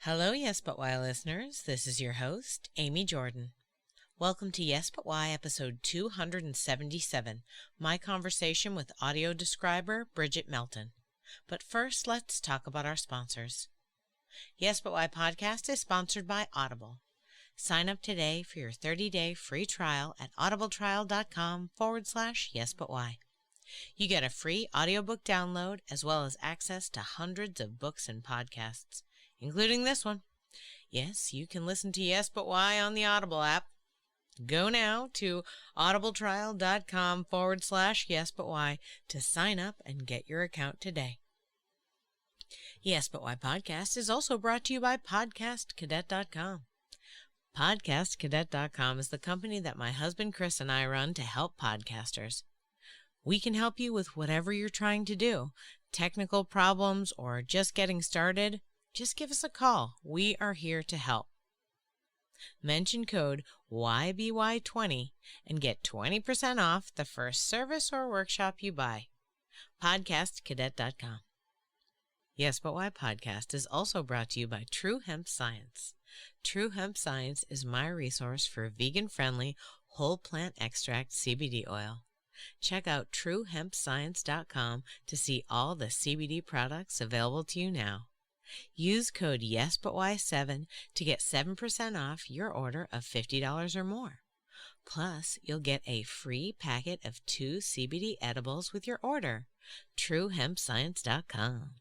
Hello, Yes But Why listeners. This is your host, Amy Jordan. Welcome to Yes But Why episode 277, my conversation with audio describer Bridget Melton. But first, let's talk about our sponsors. Yes But Why podcast is sponsored by Audible. Sign up today for your 30-day free trial at audibletrial.com/yesbutwhy. You get a free audiobook download as well as access to hundreds of books and podcasts, including this one. Yes, you can listen to Yes But Why on the Audible app. Go now to audibletrial.com/yesbutwhy to sign up and get your account today. Yes But Why podcast is also brought to you by podcastcadet.com. Podcastcadet.com is the company that my husband Chris and I run to help podcasters. We can help you with whatever you're trying to do, technical problems or just getting started. Just give us a call. We are here to help. Mention code YBY20 and get 20% off the first service or workshop you buy. Podcastcadet.com. Yes But Why podcast is also brought to you by True Hemp Science. True Hemp Science is my resource for vegan-friendly whole plant extract CBD oil. Check out truehempscience.com to see all the CBD products available to you now. Use code YesButWhy7 to get 7% off your order of $50 or more. Plus, you'll get a free packet of 2 CBD edibles with your order. truehempscience.com.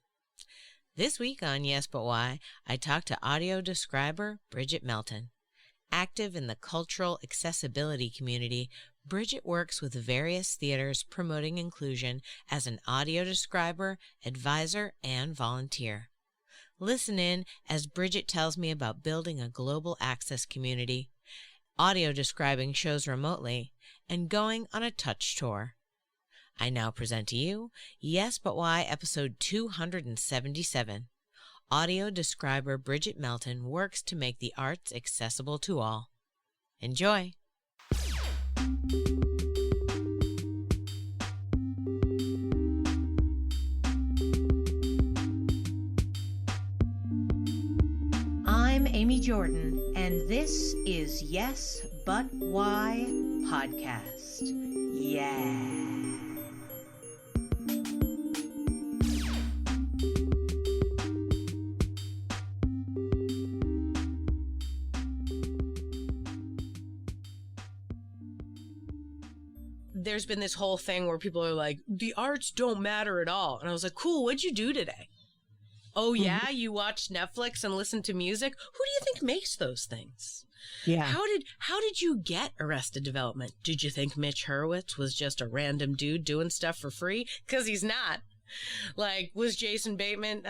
This week on Yes But Why, I talked to audio describer Bridget Melton. Active in the cultural accessibility community, Bridget works with various theaters promoting inclusion as an audio describer, advisor, and volunteer. Listen in as Bridget tells me about building a global access community, audio describing shows remotely, and going on a touch tour. I now present to you Yes But Why episode 277. Audio describer Bridget Melton works to make the arts accessible to all. Enjoy! I'm Amy Jordan, and this is Yes But Why podcast. Yeah! There's been this whole thing where people are like, the arts don't matter at all. And I was like, cool, what'd you do today? Oh, yeah, you watched Netflix and listened to music? Who do you think makes those things? Yeah. How did you get Arrested Development? Did you think Mitch Hurwitz was just a random dude doing stuff for free? Because he's not. Like, was Jason Bateman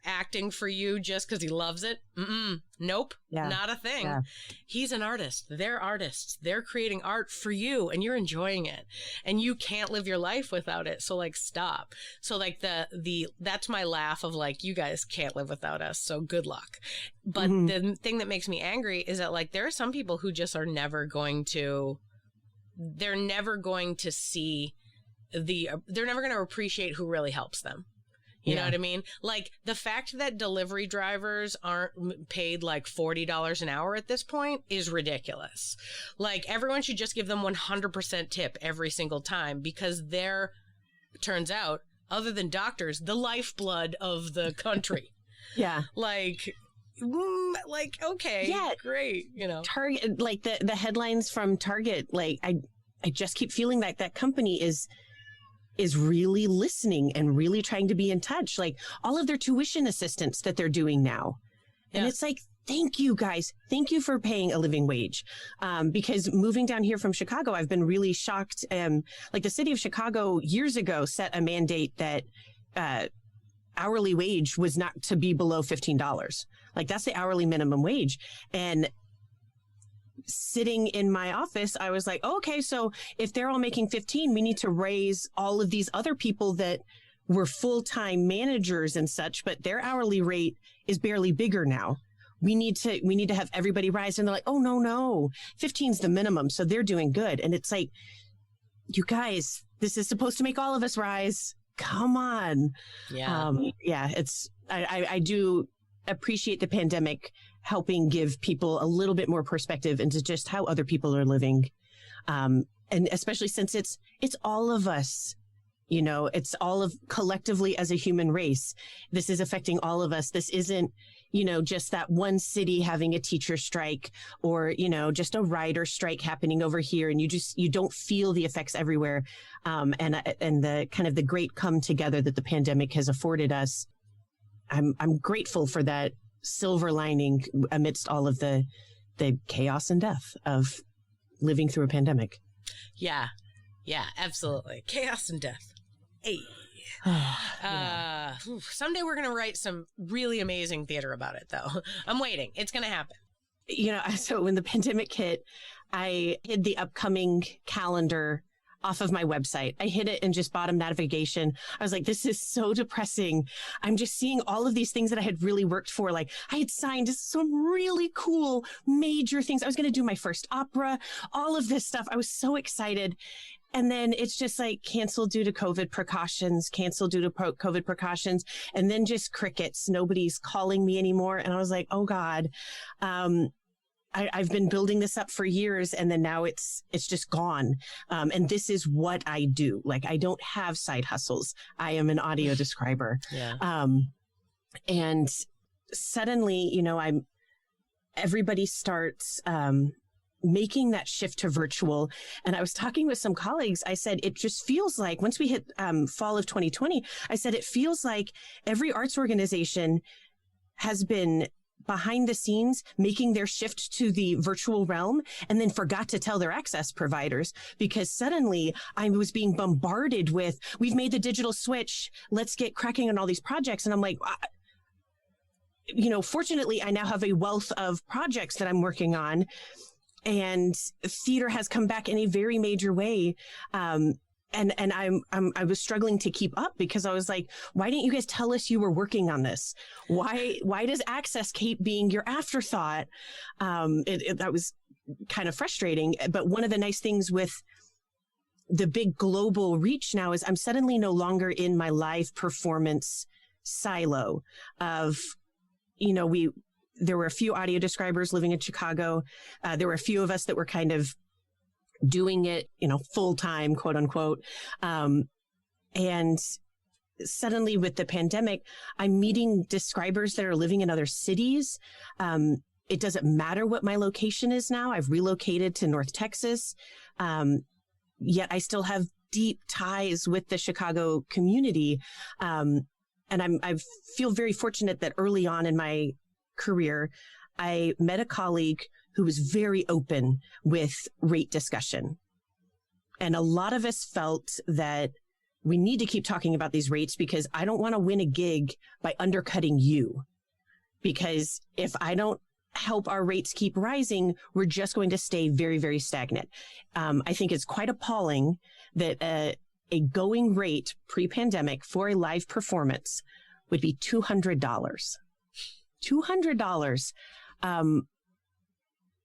acting for you just because he loves it? Nope. Yeah. Not a thing. Yeah. He's an artist. They're artists. They're creating art for you, and you're enjoying it. And you can't live your life without it. So, like, stop. So, like, that's my laugh of, like, you guys can't live without us, so good luck. But the thing that makes me angry is that, like, there are some people who just are never going to see they're never going to appreciate who really helps them. You know what I mean? Like, the fact that delivery drivers aren't paid like $40 an hour at this point is ridiculous. Like, everyone should just give them 100% tip every single time, because they're, turns out, other than doctors, the lifeblood of the country. Yeah. Like, okay, yeah, great. You know, Target, like the headlines from Target, like I just keep feeling like that company is really listening and really trying to be in touch. Like, all of their tuition assistance that they're doing now. And it's like, thank you guys. Thank you for paying a living wage. Because moving down here from Chicago, I've been really shocked. Like, the city of Chicago years ago set a mandate that hourly wage was not to be below $15. Like, that's the hourly minimum wage. And sitting in my office, I was like, oh, okay, so if they're all making 15, we need to raise all of these other people that were full-time managers and such, but their hourly rate is barely bigger now. We need to have everybody rise. And they're like, oh, no, 15's the minimum. So they're doing good. And it's like, you guys, this is supposed to make all of us rise. Come on. Yeah. I do appreciate the pandemic helping give people a little bit more perspective into just how other people are living. And especially since it's all of us, it's all of collectively as a human race. This is affecting all of us. This isn't, just that one city having a teacher strike or, just a writer strike happening over here. And you don't feel the effects everywhere. And the kind of the great come together that the pandemic has afforded us. I'm grateful for that silver lining amidst all of the chaos and death of living through a pandemic. Yeah, absolutely. Chaos and death. Hey. Someday we're going to write some really amazing theater about it, though. I'm waiting. It's going to happen. So when the pandemic hit, I hid the upcoming calendar off of my website. I hid it in just bottom navigation. I was like, this is so depressing. I'm just seeing all of these things that I had really worked for. Like I had signed some really cool major things. I was going to do my first opera, all of this stuff. I was so excited. And then it's just like canceled due to COVID precautions, and then just crickets. Nobody's calling me anymore. And I was like, oh God, I've been building this up for years, and then now it's just gone. And this is what I do. Like I don't have side hustles. I am an audio describer. Yeah. And suddenly, everybody starts making that shift to virtual. And I was talking with some colleagues. I said, it just feels like once we hit fall of 2020, I said, it feels like every arts organization has been behind the scenes making their shift to the virtual realm and then forgot to tell their access providers because suddenly I was being bombarded with, we've made the digital switch. Let's get cracking on all these projects. And I'm like, fortunately, I now have a wealth of projects that I'm working on, and theater has come back in a very major way. And I was struggling to keep up because I was like, why didn't you guys tell us you were working on this? Why does access keep being your afterthought? That was kind of frustrating. But one of the nice things with the big global reach now is I'm suddenly no longer in my live performance silo of, there were a few audio describers living in Chicago. There were a few of us that were kind of doing it, full time, quote unquote. And suddenly with the pandemic, I'm meeting describers that are living in other cities. It doesn't matter what my location is now. I've relocated to North Texas. Yet I still have deep ties with the Chicago community. And I feel very fortunate that early on in my career, I met a colleague who was very open with rate discussion. And a lot of us felt that we need to keep talking about these rates because I don't want to win a gig by undercutting you. Because if I don't help our rates keep rising, we're just going to stay very, very stagnant. I think it's quite appalling that a going rate pre-pandemic for a live performance would be $200. $200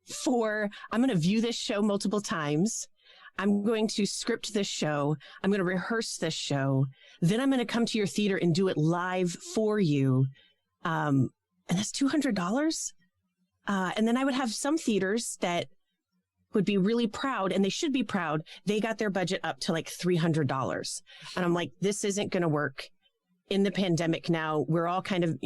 for, I'm going to view this show multiple times. I'm going to script this show. I'm going to rehearse this show. Then I'm going to come to your theater and do it live for you. And that's $200. And then I would have some theaters that would be really proud, and they should be proud. They got their budget up to like $300. And I'm like, this isn't going to work in the pandemic now. We're all kind of,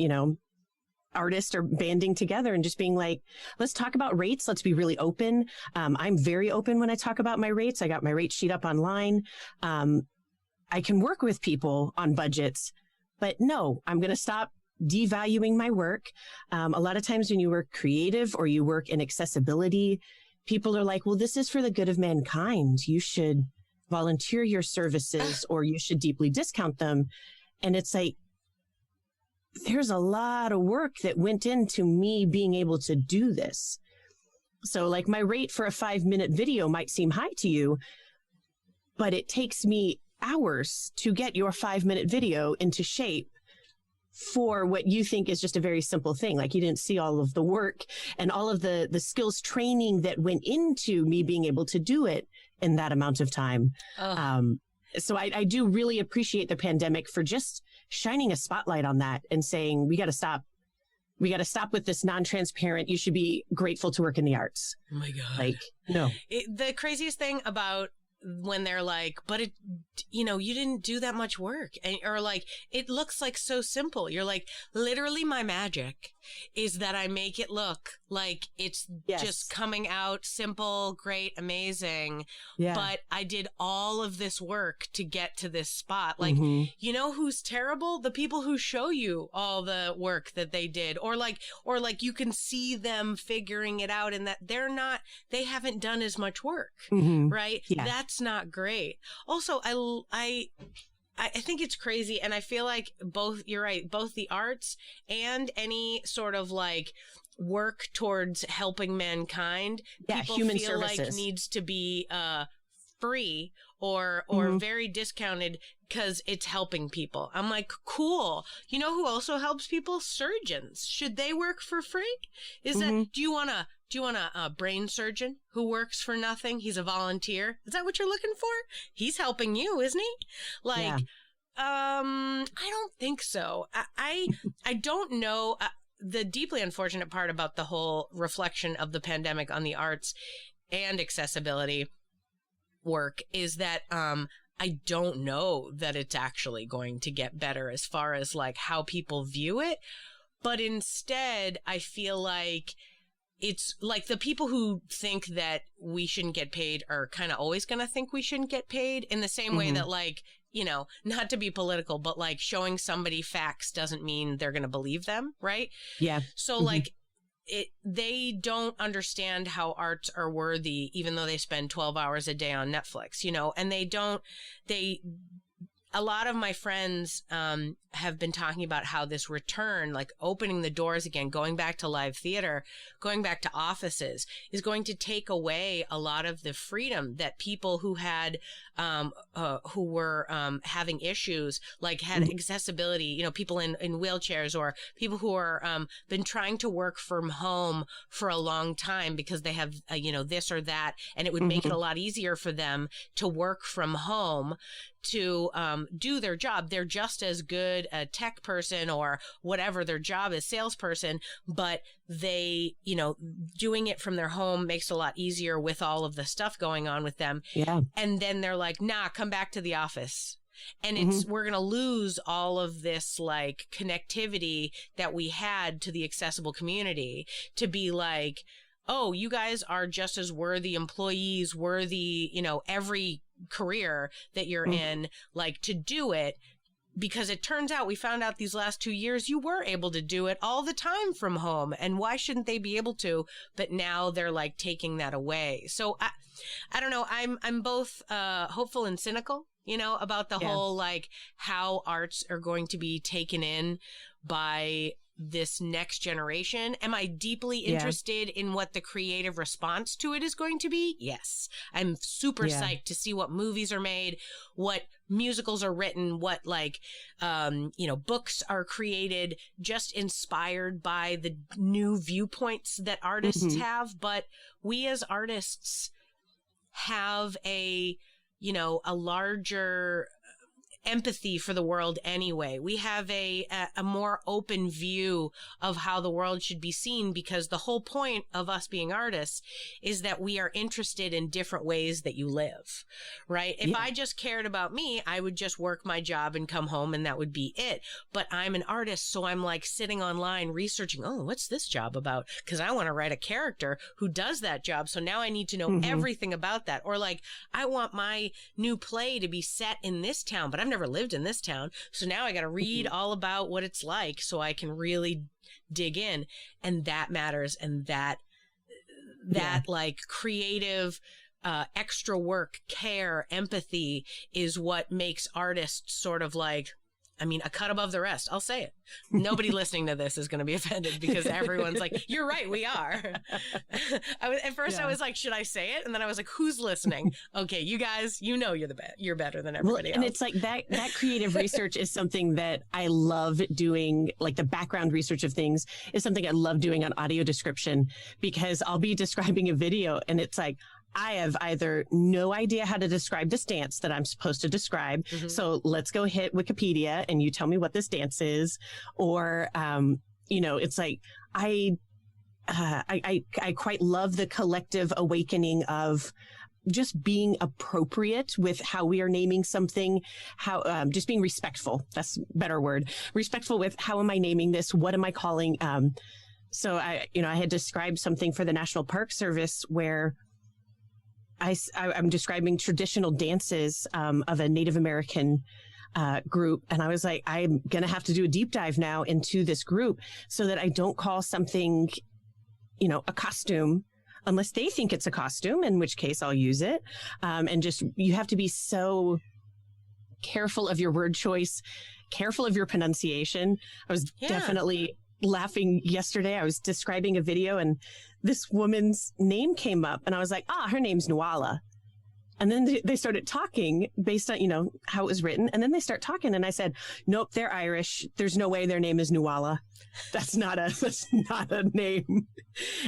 artists are banding together and just being like, let's talk about rates. Let's be really open. I'm very open when I talk about my rates. I got my rate sheet up online. I can work with people on budgets, but no, I'm going to stop devaluing my work. A lot of times when you work creative or you work in accessibility, people are like, well, this is for the good of mankind. You should volunteer your services or you should deeply discount them. And it's like, there's a lot of work that went into me being able to do this. So like my rate for a 5-minute video might seem high to you, but it takes me hours to get your 5-minute video into shape for what you think is just a very simple thing. Like you didn't see all of the work and all of the skills training that went into me being able to do it in that amount of time. Oh. So I do really appreciate the pandemic for just shining a spotlight on that and saying, we got to stop we got to stop with this non-transparent. You should be grateful to work in the arts. Oh my God. Like, no. The craziest thing about when they're like, but it, you know, you didn't do that much work, or like, it looks like so simple. You're like, literally my magic is that I make it look like it's just coming out simple, great, amazing. Yeah. But I did all of this work to get to this spot. Like, you know who's terrible? The people who show you all the work that they did, or like you can see them figuring it out, and that they haven't done as much work, right? Yeah. That's not great. Also, I think it's crazy, and I feel like you're right, both the arts and any sort of like work towards helping mankind, people human feel services. like needs to be free or very discounted because it's helping people. I'm like, cool. You know who also helps people? Surgeons. Should they work for free? Is that, do you want a brain surgeon who works for nothing? He's a volunteer. Is that what you're looking for? He's helping you, isn't he? Like, I don't think so. I don't know. The deeply unfortunate part about the whole reflection of the pandemic on the arts and accessibility work is that I don't know that it's actually going to get better as far as like how people view it. But instead, I feel like it's like the people who think that we shouldn't get paid are kind of always going to think we shouldn't get paid, in the same way that, like, you know, not to be political, but like showing somebody facts doesn't mean they're going to believe them. Right. Yeah. So like they don't understand how arts are worthy, even though they spend 12 hours a day on Netflix, you know, and a lot of my friends have been talking about how this return, like opening the doors again, going back to live theater, going back to offices, is going to take away a lot of the freedom that people who had, who were having issues, like had accessibility, you know, people in wheelchairs, or people who are been trying to work from home for a long time because they have, you know, this or that, and it would make it a lot easier for them to work from home to do their job. They're just as good a tech person or whatever their job is, salesperson, but they, you know, doing it from their home makes it a lot easier with all of the stuff going on with them. Yeah. And then they're like, nah, come back to the office. And we're going to lose all of this like connectivity that we had to the accessible community, to be like, oh, you guys are just as worthy employees, worthy, you know, every career that you're in, like, to do it. Because it turns out, we found out these last 2 years, you were able to do it all the time from home. And why shouldn't they be able to? But now they're like taking that away. So I don't know. I'm both hopeful and cynical, you know, about the whole, like, how arts are going to be taken in by this next generation. Am I deeply interested in what the creative response to it is going to be? Yes. I'm super psyched to see what movies are made, what musicals are written, what, like, you know, books are created, just inspired by the new viewpoints that artists have. But we as artists have a, you know, a larger empathy for the world anyway. We have a more open view of how the world should be seen, because the whole point of us being artists is that we are interested in different ways that you live, right? If I just cared about me, I would just work my job and come home and that would be it. But I'm an artist, so I'm like sitting online researching, oh, what's this job about? Because I want to write a character who does that job. So now I need to know everything about that. Or like, I want my new play to be set in this town, but I've never lived in this town. So now I got to read all about what it's like so I can really dig in. And that matters. And that like creative, extra work, care, empathy is what makes artists sort of like, I mean, a cut above the rest. I'll say it. Nobody listening to this is going to be offended, because everyone's like, you're right, we are. At first I was like, should I say it? And then I was like, who's listening? Okay, you guys, you know you're better than everybody else. And it's like that creative research is something that I love doing. Like the background research of things is something I love doing on audio description, because I'll be describing a video and it's like, I have either no idea how to describe this dance that I'm supposed to describe. So let's go hit Wikipedia and you tell me what this dance is. Or, it's like, I quite love the collective awakening of just being appropriate with how we are naming something, how just being respectful. That's a better word. Respectful with how am I naming this? What am I calling? So I had described something for the National Park Service where I'm describing traditional dances of a Native American group. And I was like, I'm going to have to do a deep dive now into this group so that I don't call something, a costume, unless they think it's a costume, in which case I'll use it. And just, you have to be so careful of your word choice, careful of your pronunciation. I was definitely laughing yesterday. I was describing a video and this woman's name came up and I was like, her name's Nuala. And then they started talking based on, how it was written. And then they start talking and I said, nope, they're Irish. There's no way their name is Nuala. That's not a name.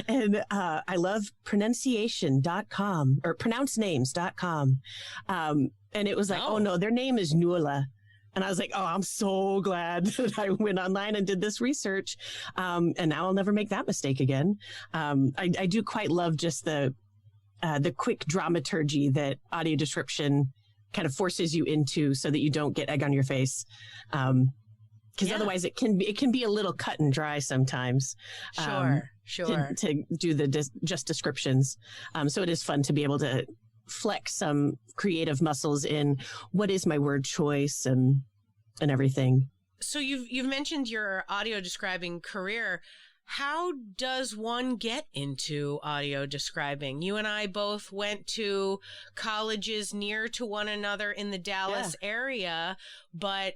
And I love pronunciation.com or pronouncenames.com. And it was like, oh no, their name is Nuala. And I was like, I'm so glad that I went online and did this research. And now I'll never make that mistake again. I do quite love just the quick dramaturgy that audio description kind of forces you into so that you don't get egg on your face. Because otherwise it can be a little cut and dry sometimes. Sure. To do the just descriptions. So it is fun to be able to flex some creative muscles in what is my word choice and everything. So you've mentioned your audio describing career. How does one get into audio describing? You and I both went to colleges near to one another in the Dallas area, but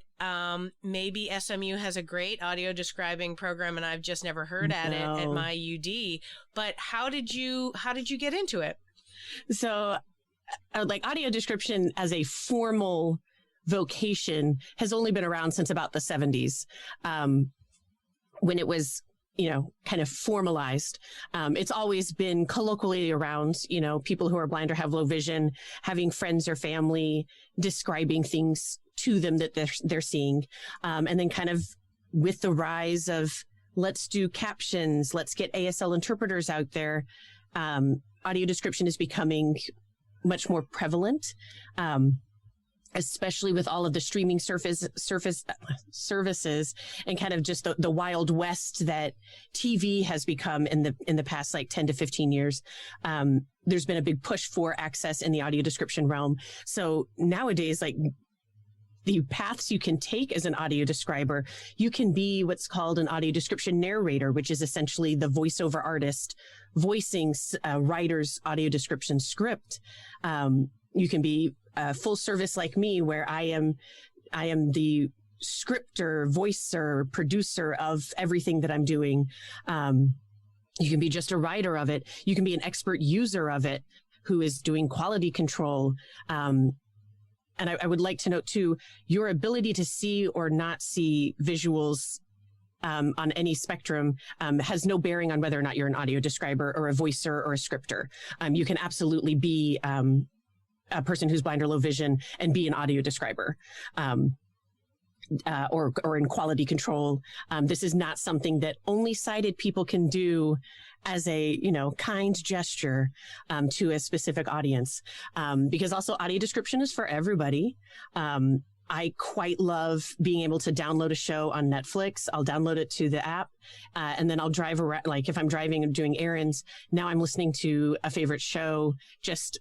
maybe SMU has a great audio describing program and I've just never heard at it at my UD. But how did you get into it? So like audio description as a formal vocation has only been around since about the 70s, when it was, kind of formalized. It's always been colloquially around, people who are blind or have low vision, having friends or family describing things to them that they're seeing. And then kind of with the rise of let's do captions, let's get ASL interpreters out there, audio description is becoming much more prevalent, especially with all of the streaming services and kind of just the wild west that TV has become in the past like 10 to 15 years. There's been a big push for access in the audio description realm. So nowadays, like the paths you can take as an audio describer, you can be what's called an audio description narrator, which is essentially the voiceover artist voicing a writer's audio description script. You can be full service like me, where I am the scripter, voicer, producer of everything that I'm doing. You can be just a writer of it. You can be an expert user of it who is doing quality control. And I would like to note too, your ability to see or not see visuals on any spectrum has no bearing on whether or not you're an audio describer or a voicer or a scripter. You can absolutely be a person who's blind or low vision and be an audio describer. Or in quality control. This is not something that only sighted people can do as a, kind gesture to a specific audience. Because also audio description is for everybody. I quite love being able to download a show on Netflix. I'll download it to the app, and then I'll drive around. Like if I'm driving and doing errands, now I'm listening to a favorite show just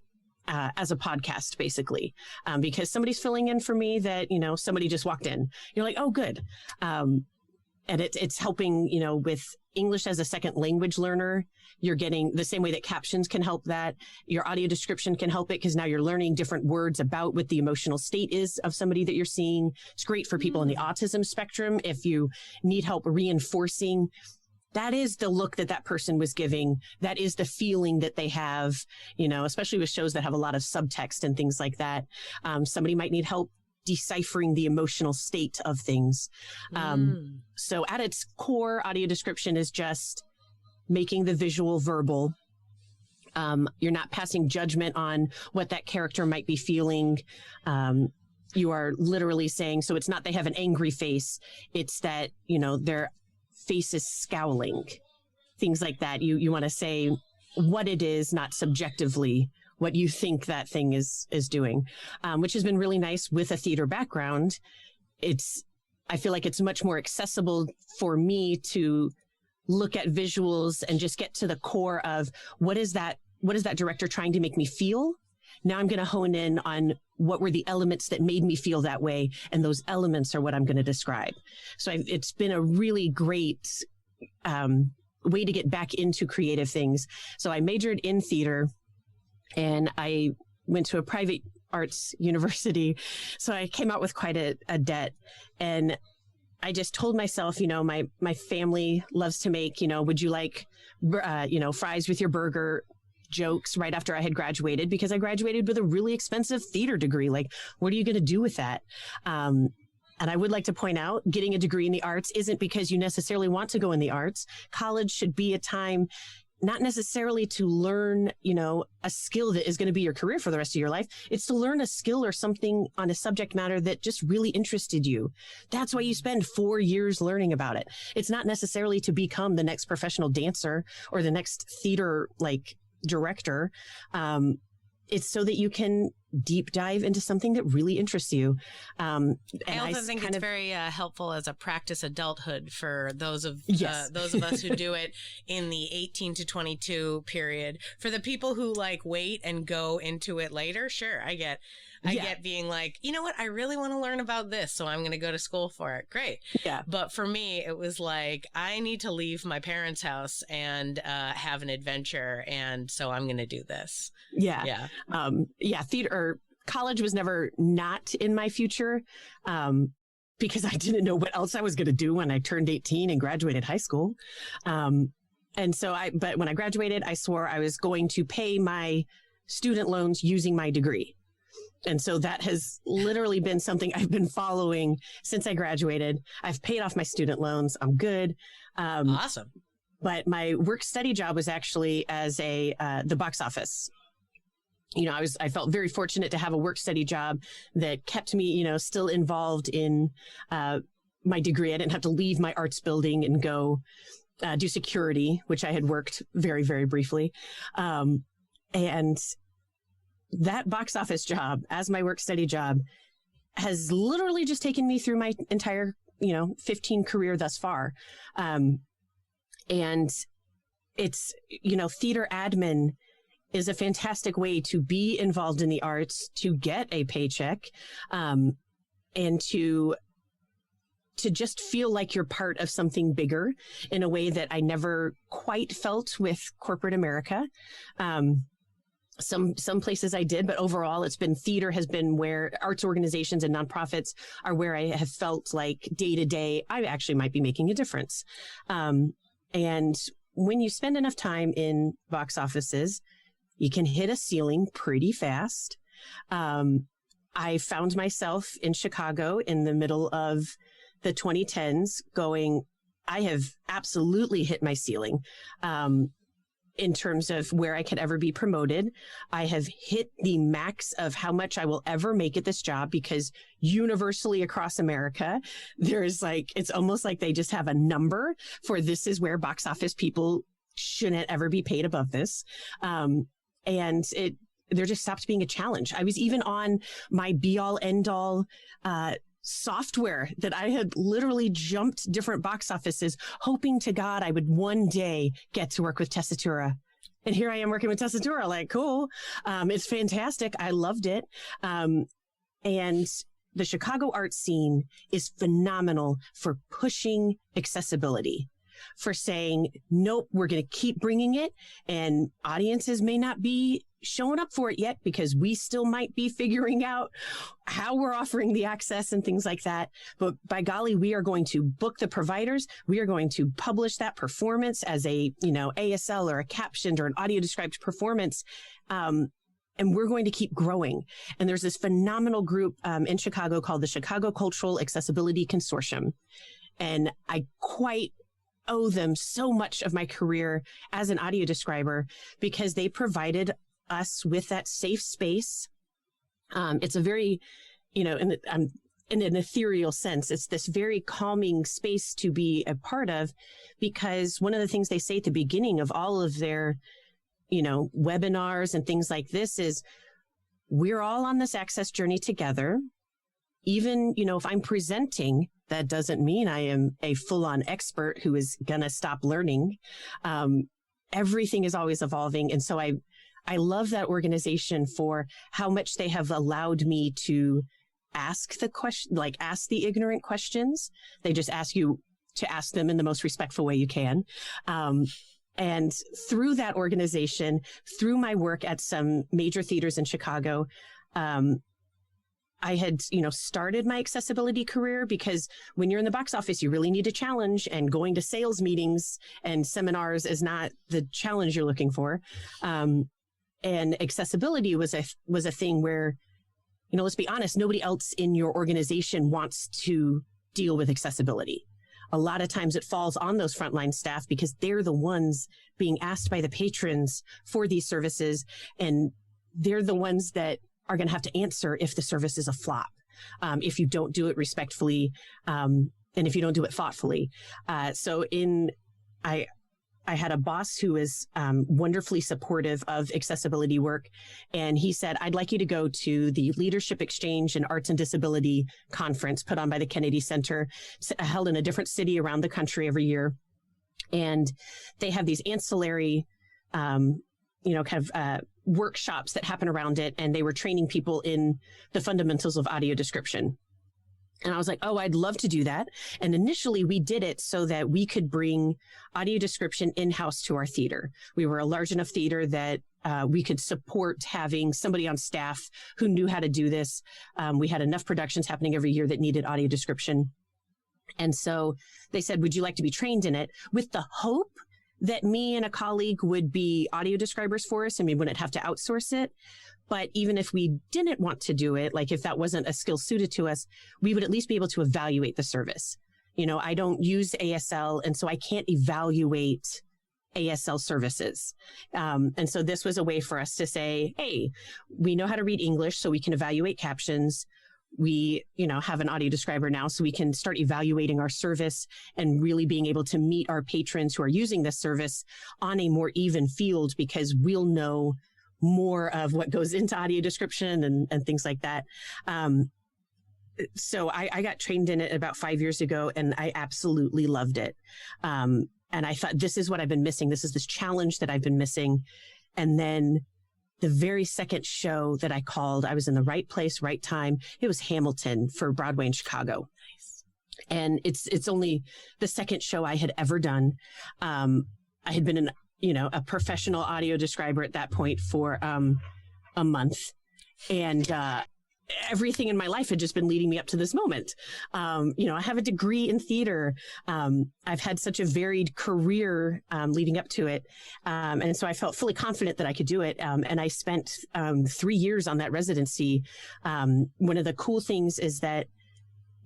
as a podcast, basically, because somebody's filling in for me that, somebody just walked in. You're like, oh, good. And it's helping, with English as a second language learner. You're getting the same way that captions can help that. Your audio description can help it because now you're learning different words about what the emotional state is of somebody that you're seeing. It's great for people in the autism spectrum. If you need help reinforcing, that is the look that person was giving. That is the feeling that they have, especially with shows that have a lot of subtext and things like that. Somebody might need help deciphering the emotional state of things. So at its core, audio description is just making the visual verbal. You're not passing judgment on what that character might be feeling. You are literally saying, so it's not they have an angry face. It's that, they're face is scowling, things like that. You want to say what it is, not subjectively what you think that thing is doing, which has been really nice with a theater background. I feel like it's much more accessible for me to look at visuals and just get to the core of what is that director trying to make me feel? Now I'm going to hone in on what were the elements that made me feel that way. And those elements are what I'm going to describe. So it's been a really great way to get back into creative things. So I majored in theater and I went to a private arts university. So I came out with quite a debt. And I just told myself, my family loves to make, would you like, fries with your burger jokes right after I had graduated, because I graduated with a really expensive theater degree. Like, what are you going to do with that? And I would like to point out, getting a degree in the arts isn't because you necessarily want to go in the arts. College should be a time not necessarily to learn, a skill that is going to be your career for the rest of your life. It's to learn a skill or something on a subject matter that just really interested you. That's why you spend 4 years learning about it. It's not necessarily to become the next professional dancer or the next theater, director. It's so that you can deep dive into something that really interests you. And I also think it's very helpful as a practice adulthood for those of yes. Those of us who do it in the 18 to 22 period. For the people who wait and go into it later, sure, I get being like, you know what, I really want to learn about this, so I'm going to go to school for it. Great. Yeah. But for me, it was like, I need to leave my parents' house and have an adventure, and so I'm going to do this. Yeah. Yeah. Theater or college was never not in my future, because I didn't know what else I was going to do when I turned 18 and graduated high school. And so but when I graduated, I swore I was going to pay my student loans using my degree. And so that has literally been something I've been following since I graduated. I've paid off my student loans. I'm good. Awesome. But my work study job was actually as the box office. I felt very fortunate to have a work study job that kept me, still involved in my degree. I didn't have to leave my arts building and go do security, which I had worked very, very briefly. And that box office job as my work study job has literally just taken me through my entire, 15 career thus far. And it's, theater admin is a fantastic way to be involved in the arts, to get a paycheck, and to just feel like you're part of something bigger in a way that I never quite felt with corporate America. Some places I did, but overall theater has been where arts organizations and nonprofits are where I have felt like day to day, I actually might be making a difference. And when you spend enough time in box offices, you can hit a ceiling pretty fast. I found myself in Chicago in the middle of the 2010s going, I have absolutely hit my ceiling. In terms of where I could ever be promoted. I have hit the max of how much I will ever make at this job, because universally across America, there's it's almost like they just have a number for this is where box office people shouldn't ever be paid above this. And there just stopped being a challenge. I was even on my be all end all, software that I had literally jumped different box offices, hoping to God I would one day get to work with Tessitura. And here I am working with Tessitura, cool. It's fantastic. I loved it. And the Chicago art scene is phenomenal for pushing accessibility, for saying, nope, we're going to keep bringing it. And audiences may not be showing up for it yet because we still might be figuring out how we're offering the access and things like that. But by golly, we are going to book the providers. We are going to publish that performance as a, ASL or a captioned or an audio described performance. And we're going to keep growing. And there's this phenomenal group in Chicago called the Chicago Cultural Accessibility Consortium. And I quite owe them so much of my career as an audio describer, because they provided us with that safe space. It's a very, in an ethereal sense. It's this very calming space to be a part of, because one of the things they say at the beginning of all of their, webinars and things like this is, we're all on this access journey together. Even, if I'm presenting, that doesn't mean I am a full-on expert who is going to stop learning. Everything is always evolving. And so I love that organization for how much they have allowed me to ask the question, ask the ignorant questions. They just ask you to ask them in the most respectful way you can. And through that organization, through my work at some major theaters in Chicago, I had, started my accessibility career, because when you're in the box office, you really need a challenge, and going to sales meetings and seminars is not the challenge you're looking for. And accessibility was a thing where, let's be honest, nobody else in your organization wants to deal with accessibility. A lot of times it falls on those frontline staff, because they're the ones being asked by the patrons for these services, and they're the ones that are going to have to answer if the service is a flop, if you don't do it respectfully, and if you don't do it thoughtfully. I had a boss who was wonderfully supportive of accessibility work. And he said, I'd like you to go to the Leadership Exchange and Arts and Disability Conference put on by the Kennedy Center, held in a different city around the country every year. And they have these ancillary, workshops that happen around it. And they were training people in the fundamentals of audio description. And I was like, oh, I'd love to do that. And initially we did it so that we could bring audio description in-house to our theater. We were a large enough theater that we could support having somebody on staff who knew how to do this. We had enough productions happening every year that needed audio description. And so they said, would you like to be trained in it? With the hope that me and a colleague would be audio describers for us, and we wouldn't have to outsource it. But even if we didn't want to do it, if that wasn't a skill suited to us, we would at least be able to evaluate the service. I don't use ASL, and so I can't evaluate ASL services. And so this was a way for us to say, hey, we know how to read English, so we can evaluate captions. We, have an audio describer now, so we can start evaluating our service and really being able to meet our patrons who are using this service on a more even field, because we'll know more of what goes into audio description and things like that. So I got trained in it about 5 years ago, and I absolutely loved it. And I thought, this is what I've been missing. This is this challenge that I've been missing. And then the very second show that I called, I was in the right place, right time. It was Hamilton for Broadway in Chicago. Nice. And it's only the second show I had ever done. I had been a professional audio describer at that point for a month. And everything in my life had just been leading me up to this moment. I have a degree in theater. I've had such a varied career leading up to it. And so I felt fully confident that I could do it. And I spent 3 years on that residency. One of the cool things is that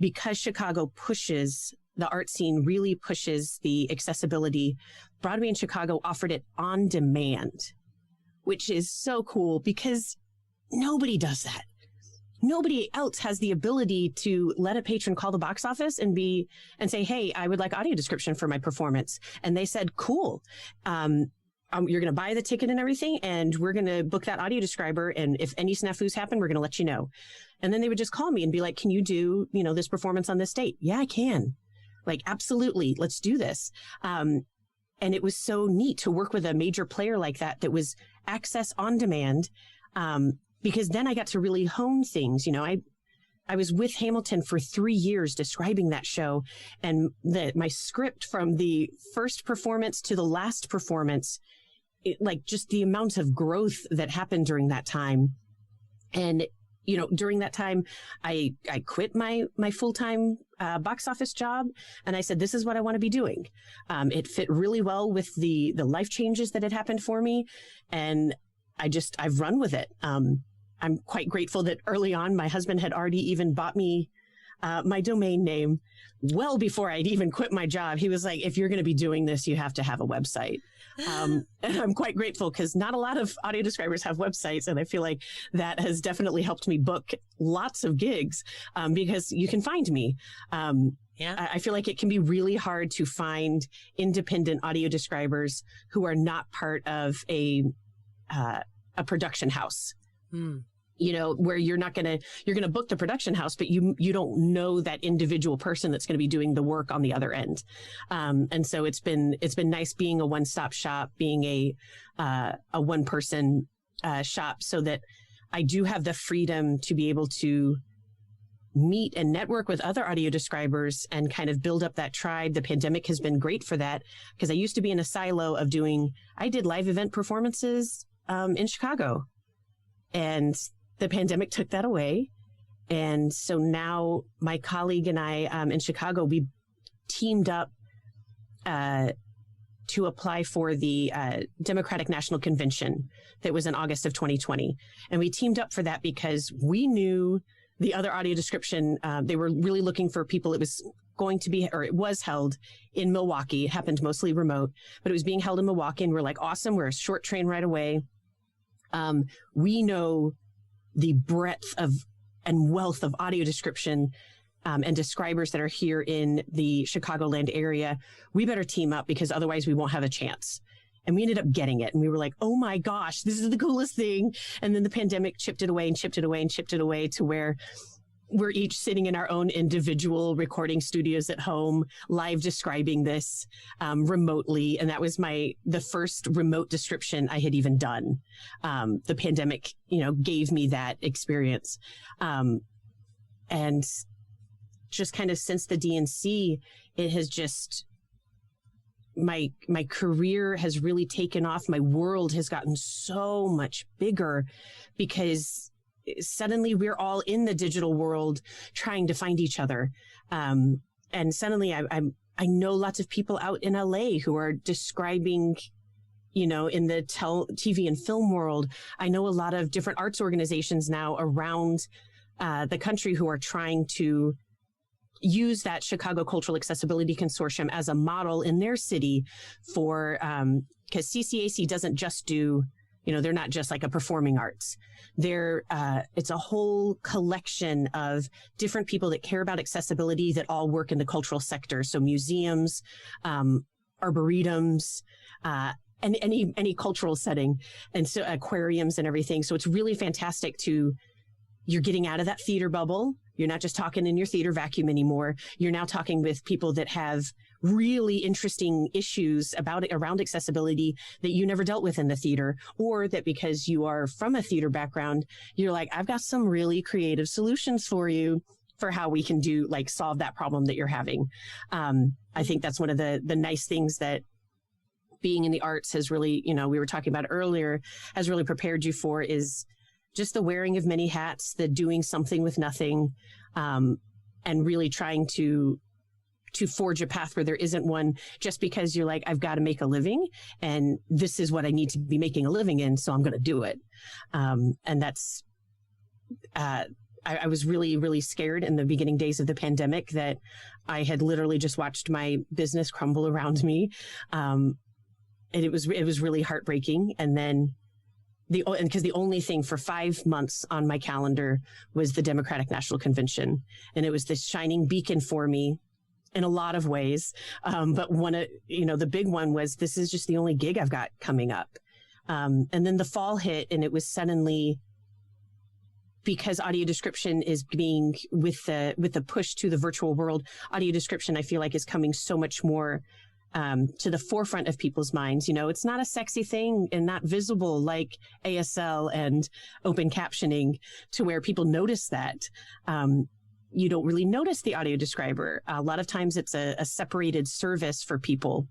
because Chicago pushes, the art scene really pushes the accessibility, Broadway in Chicago offered it on demand, which is so cool because nobody does that. Nobody else has the ability to let a patron call the box office and say, hey, I would like audio description for my performance. And they said, cool. You're going to buy the ticket and everything, and we're going to book that audio describer. And if any snafus happen, we're going to let you know. And then they would just call me and be like, can you do, this performance on this date? Yeah, I can. Absolutely. Let's do this. And it was so neat to work with a major player like that was access on demand. Because then I got to really hone things. I was with Hamilton for 3 years describing that show, and my script from the first performance to the last performance, just the amount of growth that happened during that time. And, during that time, I quit my full-time box office job, and I said, this is what I want to be doing. It fit really well with the life changes that had happened for me, and I've run with it. I'm quite grateful that early on, my husband had already even bought me my domain name well before I'd even quit my job. He was like, if you're going to be doing this, you have to have a website. And I'm quite grateful because not a lot of audio describers have websites. And I feel like that has definitely helped me book lots of gigs because you can find me. Yeah. I feel like it can be really hard to find independent audio describers who are not part of a production house. You know, where you're going to book the production house, but you don't know that individual person that's going to be doing the work on the other end. And so it's been nice being a one-stop shop, being a one-person shop, so that I do have the freedom to be able to meet and network with other audio describers and kind of build up that tribe. The pandemic has been great for that because I used to be in a silo of I did live event performances in Chicago, and the pandemic took that away. And so now my colleague and I in Chicago, we teamed up to apply for the Democratic National Convention that was in August of 2020. And we teamed up for that because we knew the other audio description, they were really looking for people. It was going to be, or it was held in Milwaukee. It happened mostly remote, but it was being held in Milwaukee. And we're like, awesome, we're a short train right away. We know the breadth of and wealth of audio description and describers that are here in the Chicagoland area. We better team up because otherwise we won't have a chance. And we ended up getting it. And we were like, oh my gosh, this is the coolest thing. And then the pandemic chipped it away and chipped it away and chipped it away to where we're each sitting in our own individual recording studios at home, live describing this remotely. And that was the first remote description I had even done. The pandemic, gave me that experience. And just kind of since the DNC, it has just, my career has really taken off. My world has gotten so much bigger because suddenly we're all in the digital world trying to find each other. And suddenly I know lots of people out in LA who are describing, in the TV and film world. I know a lot of different arts organizations now around the country who are trying to use that Chicago Cultural Accessibility Consortium as a model in their city for, because CCAC doesn't just do, they're not just like a performing arts. It's a whole collection of different people that care about accessibility that all work in the cultural sector. So museums, arboretums, and any cultural setting, and so aquariums and everything. So it's really fantastic you're getting out of that theater bubble. You're not just talking in your theater vacuum anymore. You're now talking with people that have really interesting issues around accessibility that you never dealt with in the theater, or that because you are from a theater background, you're like, I've got some really creative solutions for you for how we can solve that problem that you're having. I think that's one of the nice things that being in the arts has really, we were talking about earlier, has really prepared you for, is just the wearing of many hats, the doing something with nothing, and really trying to forge a path where there isn't one, just because you're like, I've got to make a living and this is what I need to be making a living in, so I'm going to do it. And that's, I was really, really scared in the beginning days of the pandemic that I had literally just watched my business crumble around me. And it was really heartbreaking. And then because the only thing for 5 months on my calendar was the Democratic National Convention. And it was this shining beacon for me in a lot of ways. But the big one was, this is just the only gig I've got coming up. And then the fall hit, and it was suddenly, because audio description is being, with the push to the virtual world, audio description, I feel like, is coming so much more to the forefront of people's minds. It's not a sexy thing and not visible like ASL and open captioning, to where people notice that. You don't really notice the audio describer. A lot of times it's a separated service for people,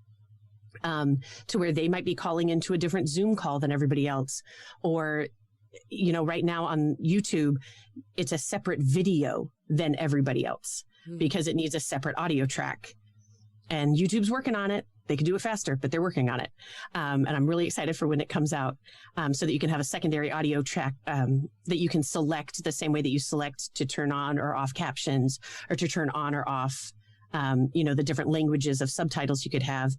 to where they might be calling into a different Zoom call than everybody else. Or, right now on YouTube, it's a separate video than everybody else because it needs a separate audio track. And YouTube's working on it. They could do it faster, but they're working on it. And I'm really excited for when it comes out, so that you can have a secondary audio track that you can select the same way that you select to turn on or off captions, or to turn on or off, the different languages of subtitles you could have.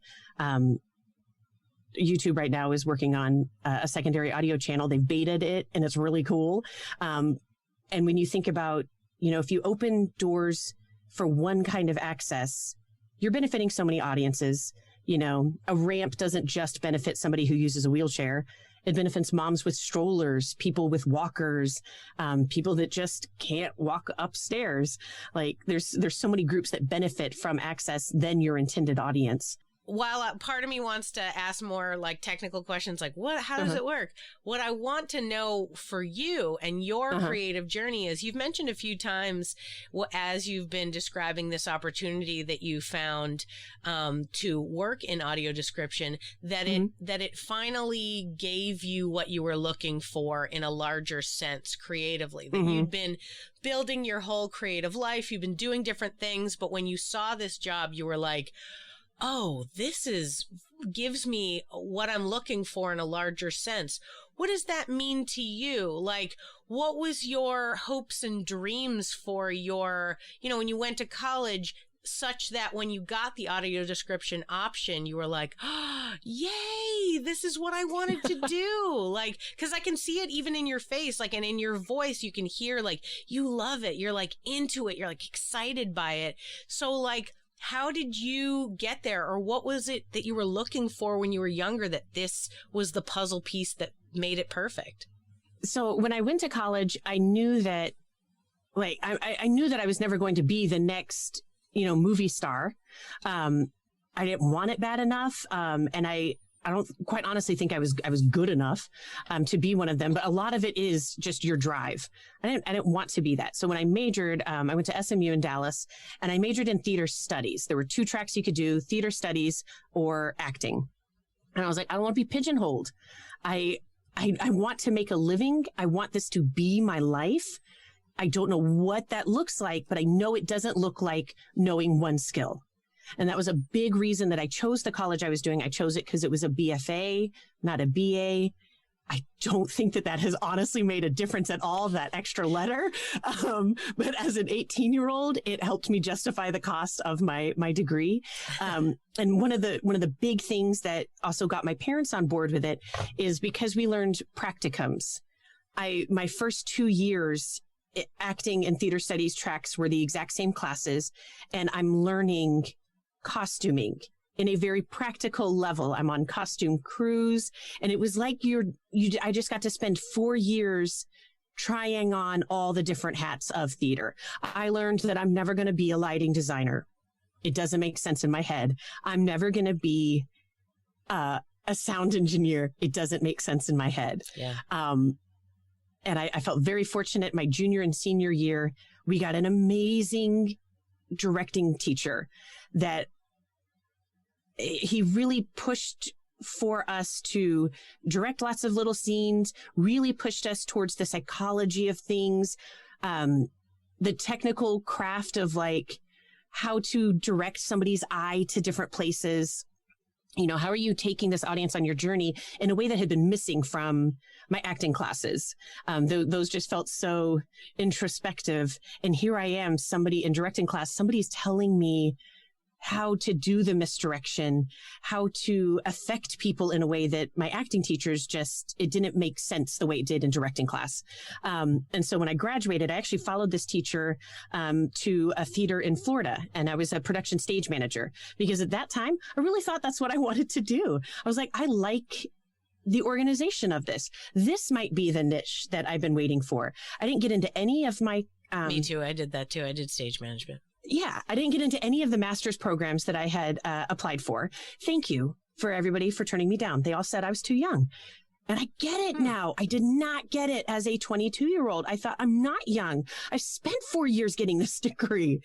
YouTube right now is working on a secondary audio channel. They've betaed it, and it's really cool. And when you think about, if you open doors for one kind of access, you're benefiting so many audiences. A ramp doesn't just benefit somebody who uses a wheelchair. It benefits moms with strollers, people with walkers, people that just can't walk upstairs. Like there's so many groups that benefit from access than your intended audience. While part of me wants to ask more like technical questions, like how does it work? What I want to know for you and your creative journey is, you've mentioned a few times as you've been describing this opportunity that you found to work in audio description, that it finally gave you what you were looking for in a larger sense creatively, that you'd been building your whole creative life, you've been doing different things, but when you saw this job, you were like, oh, gives me what I'm looking for in a larger sense. What does that mean to you? Like, what was your hopes and dreams for your, when you went to college, such that when you got the audio description option, you were like, oh, yay, this is what I wanted to do. Like, cause I can see it even in your face, like, and in your voice, you can hear like, you love it. You're like into it. You're like excited by it. So like, how did you get there? Or what was it that you were looking for when you were younger, that this was the puzzle piece that made it perfect? So when I went to college, I knew that, like, I knew that I was never going to be the next, movie star. I didn't want it bad enough. And I don't quite honestly think I was good enough to be one of them, but a lot of it is just your drive. I didn't want to be that. So when I majored, I went to SMU in Dallas, and I majored in theater studies. There were 2 tracks you could do: theater studies or acting. And I was like, I don't want to be pigeonholed. I want to make a living. I want this to be my life. I don't know what that looks like, but I know it doesn't look like knowing one skill. And that was a big reason that I chose the college I was doing. I chose it because it was a BFA, not a BA. I don't think that has honestly made a difference at all, that extra letter. But as an 18-year-old, it helped me justify the cost of my degree. And one of the big things that also got my parents on board with it is because we learned practicums. My first 2 years, acting and theater studies tracks were the exact same classes, and I'm learning costuming in a very practical level. I'm on costume crews, and it was like I just got to spend 4 years trying on all the different hats of theater. I learned that I'm never going to be a lighting designer. It doesn't make sense in my head. I'm never going to be a sound engineer. It doesn't make sense in my head. Yeah. And I felt very fortunate. My junior and senior year, we got an amazing directing teacher that he really pushed for us to direct lots of little scenes, really pushed us towards the psychology of things, the technical craft of like how to direct somebody's eye to different places. How are you taking this audience on your journey in a way that had been missing from my acting classes? Those just felt so introspective. And here I am, somebody in directing class, somebody's telling me how to do the misdirection, how to affect people in a way that my acting teachers it didn't make sense the way it did in directing class. And so when I graduated, I actually followed this teacher to a theater in Florida, and I was a production stage manager, because at that time, I really thought that's what I wanted to do. I was like, I like the organization of this. This might be the niche that I've been waiting for. I didn't get into any of my... Me too. I did that too. I did stage management. Yeah, I didn't get into any of the master's programs that I had applied for. Thank you for everybody for turning me down. They all said I was too young. And I get it now. I did not get it as a 22-year-old. I thought, I'm not young. I spent 4 years getting this degree.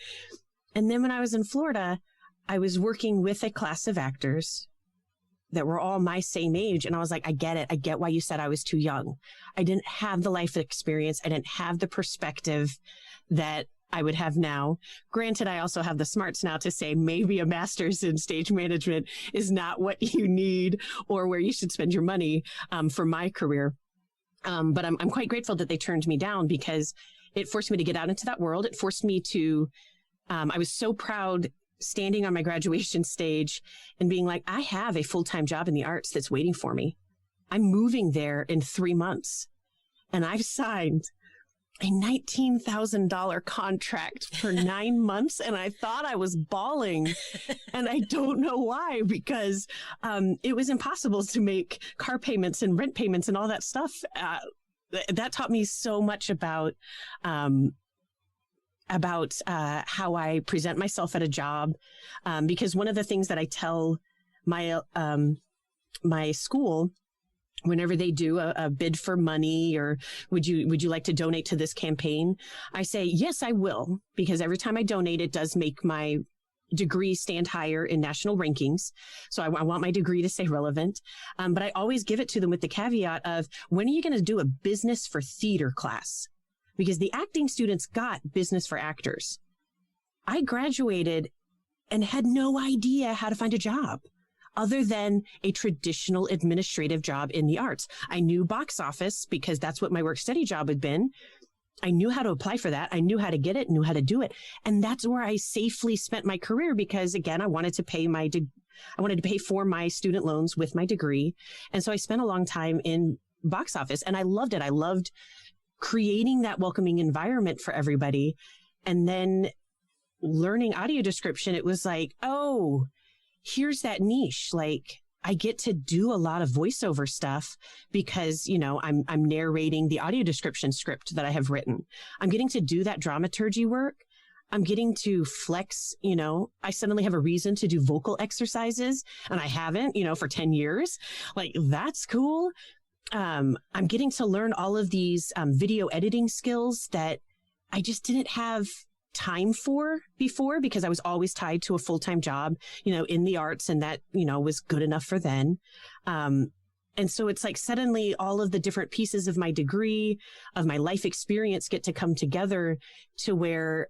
And then when I was in Florida, I was working with a class of actors that were all my same age. And I was like, I get it. I get why you said I was too young. I didn't have the life experience. I didn't have the perspective that I would have now. Granted, I also have the smarts now to say maybe a master's in stage management is not what you need or where you should spend your money for my career. But I'm quite grateful that they turned me down because it forced me to get out into that world. It forced me to, I was so proud standing on my graduation stage and being like, I have a full-time job in the arts that's waiting for me. I'm moving there in 3 months and I've signed a $19,000 contract for 9 months. And I thought I was bawling and I don't know why, because it was impossible to make car payments and rent payments and all that stuff. That taught me so much about how I present myself at a job. Because one of the things that I tell my, my school, whenever they do a bid for money or would you like to donate to this campaign? I say, yes, I will, because every time I donate, it does make my degree stand higher in national rankings. So I want my degree to stay relevant. But I always give it to them with the caveat of, when are you going to do a business for theater class? Because the acting students got business for actors. I graduated and had no idea how to find a job other than a traditional administrative job in the arts. I knew box office because that's what my work study job had been. I knew how to apply for that. I knew how to get it, knew how to do it. And that's where I safely spent my career because, again, I wanted to pay for my student loans with my degree. And so I spent a long time in box office and I loved it. I loved creating that welcoming environment for everybody. And then learning audio description, it was like, oh, here's that niche. Like, I get to do a lot of voiceover stuff because, you know, I'm narrating the audio description script that I have written. I'm getting to do that dramaturgy work. I'm getting to flex, you know, I suddenly have a reason to do vocal exercises and I haven't, you know, for 10 years. Like, that's cool. I'm getting to learn all of these video editing skills that I just didn't have time for before because I was always tied to a full-time job, you know, in the arts, and that, you know, was good enough for then. And so it's like suddenly all of the different pieces of my degree, of my life experience get to come together to where,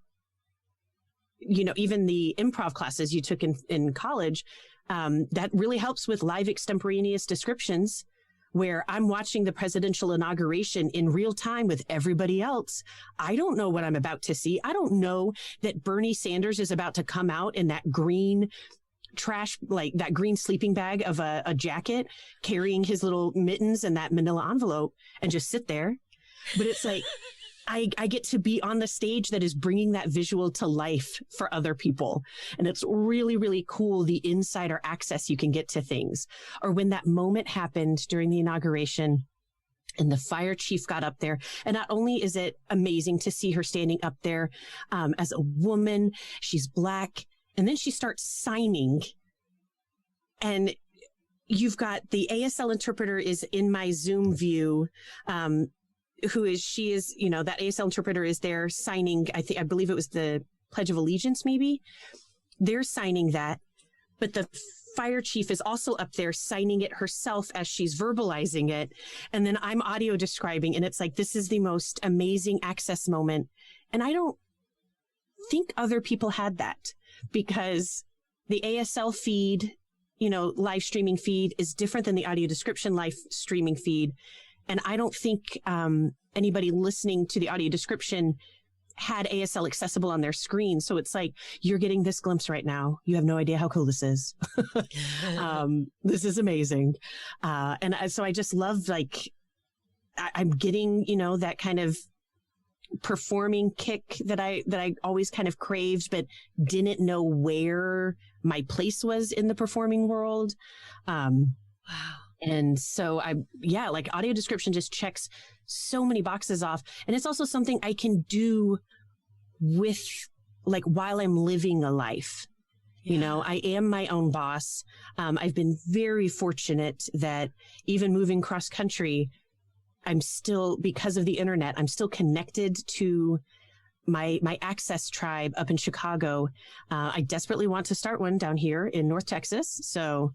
you know, even the improv classes you took in college, that really helps with live extemporaneous descriptions, where I'm watching the presidential inauguration in real time with everybody else. I don't know what I'm about to see. I don't know that Bernie Sanders is about to come out in that green trash, like that green sleeping bag of a jacket, carrying his little mittens and that manila envelope and just sit there. But it's like, I get to be on the stage that is bringing that visual to life for other people. And it's really, really cool, the insider access you can get to things. Or when that moment happened during the inauguration and the fire chief got up there, and not only is it amazing to see her standing up there as a woman, she's Black, and then she starts signing. And you've got the ASL interpreter is in my Zoom view, she is, you know, that ASL interpreter is there signing, I believe it was the Pledge of Allegiance, maybe. They're signing that, but the fire chief is also up there signing it herself as she's verbalizing it. And then I'm audio describing, and it's like, this is the most amazing access moment. And I don't think other people had that because the ASL feed, you know, live streaming feed is different than the audio description live streaming feed. And I don't think anybody listening to the audio description had ASL accessible on their screen. So it's like, you're getting this glimpse right now. You have no idea how cool this is. This is amazing. So I just love, like, I'm getting, you know, that kind of performing kick that I always kind of craved, but didn't know where my place was in the performing world. Wow. And so like audio description just checks so many boxes off. And it's also something I can do with, like, while I'm living a life. Yeah. You know, I am my own boss. I've been very fortunate that even moving cross country, I'm still, because of the internet, I'm still connected to my Access tribe up in Chicago. I desperately want to start one down here in North Texas. So,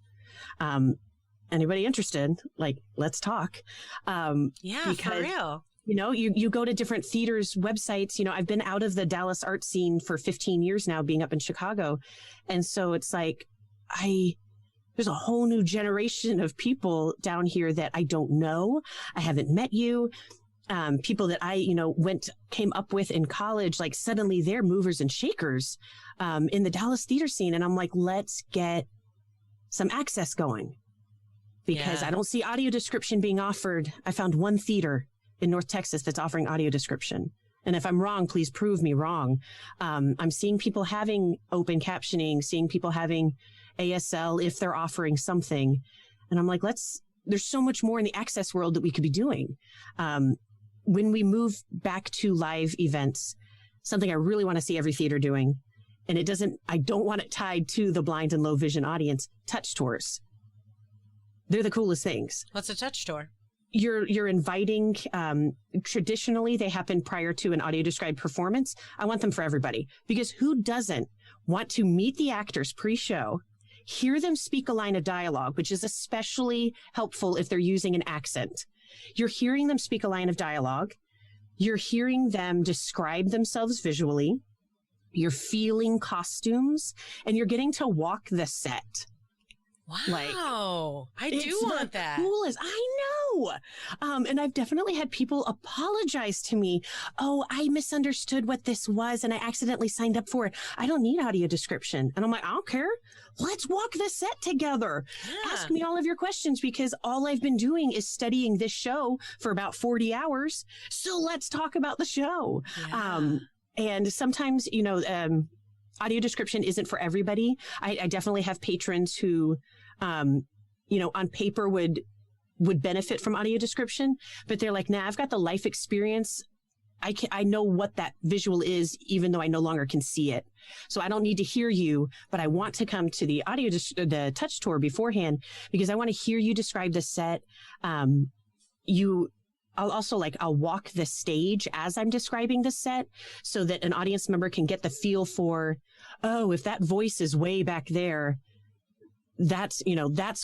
anybody interested, like, let's talk. For real. You know, you go to different theaters, websites, you know, I've been out of the Dallas art scene for 15 years now, being up in Chicago. And so it's like, there's a whole new generation of people down here that I don't know. I haven't met you. People that I, you know, came up with in college, like suddenly they're movers and shakers in the Dallas theater scene. And I'm like, let's get some access going, because I don't see audio description being offered. I found one theater in North Texas that's offering audio description. And if I'm wrong, please prove me wrong. I'm seeing people having open captioning, seeing people having ASL if they're offering something. And I'm like, there's so much more in the access world that we could be doing. When we move back to live events, something I really want to see every theater doing, and I don't want it tied to the blind and low vision audience, touch tours. They're the coolest things. What's a touch tour? You're inviting, traditionally they happen prior to an audio described performance. I want them for everybody, because who doesn't want to meet the actors pre-show, hear them speak a line of dialogue, which is especially helpful if they're using an accent. You're hearing them speak a line of dialogue. You're hearing them describe themselves visually. You're feeling costumes, and you're getting to walk the set. Wow. I do want that. Coolest. I know. And I've definitely had people apologize to me. Oh, I misunderstood what this was and I accidentally signed up for it. I don't need audio description. And I'm like, I don't care. Let's walk the set together. Yeah. Ask me all of your questions, because all I've been doing is studying this show for about 40 hours. So let's talk about the show. Yeah. And sometimes, you know, audio description isn't for everybody. I definitely have patrons who, you know, on paper would benefit from audio description, but they're like, nah, I've got the life experience. I know what that visual is, even though I no longer can see it. So I don't need to hear you, but I want to come to the the touch tour beforehand, because I want to hear you describe the set. I'll walk the stage as I'm describing the set, so that an audience member can get the feel for, oh, if that voice is way back there, that's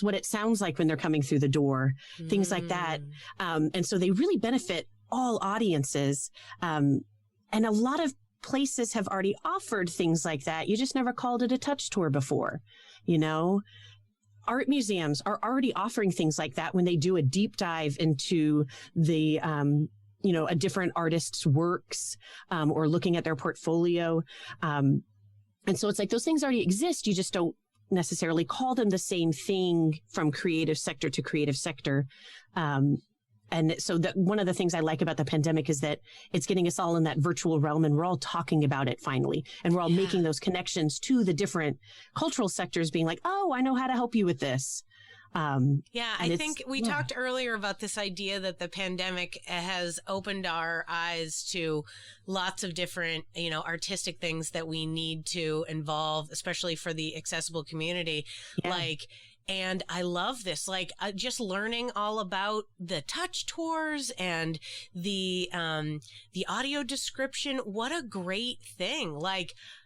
what it sounds like when they're coming through the door, things like that. And so they really benefit all audiences. And a lot of places have already offered things like that. You just never called it a touch tour before, you know? Art museums are already offering things like that when they do a deep dive into the, a different artist's works, or looking at their portfolio. And so it's like those things already exist. You just don't necessarily call them the same thing from creative sector to creative sector. And so one of the things I like about the pandemic is that it's getting us all in that virtual realm, and we're all talking about it finally. And we're all making those connections to the different cultural sectors, being like, oh, I know how to help you with this. I think we talked earlier about this idea that the pandemic has opened our eyes to lots of different, artistic things that we need to involve, especially for the accessible community. And I love this, just learning all about the touch tours and the audio description. What a great thing.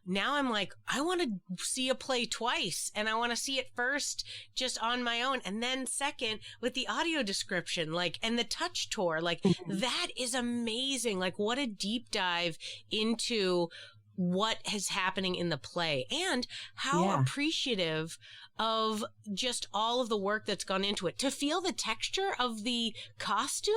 Now I'm like, I want to see a play twice, and I want to see it first just on my own, and then second with the audio description, and the touch tour. That is amazing. What a deep dive into what is happening in the play, and how appreciative of just all of the work that's gone into it. To feel the texture of the costume,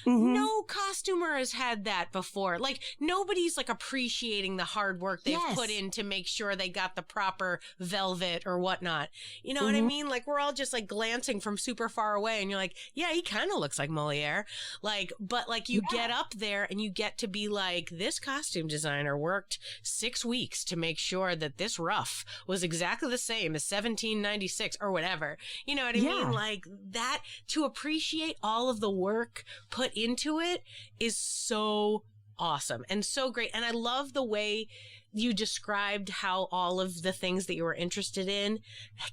no costumer has had that before. Nobody's appreciating the hard work they've put in to make sure they got the proper velvet or whatnot. You know what I mean? We're all just glancing from super far away, and you're like, yeah, he kind of looks like Moliere. But you get up there and you get to be like, this costume designer worked 6 weeks to make sure that this ruff was exactly the same as 1796 or whatever. You know what I mean? That, to appreciate all of the work put into it is so awesome and so great. And I love the way you described how all of the things that you were interested in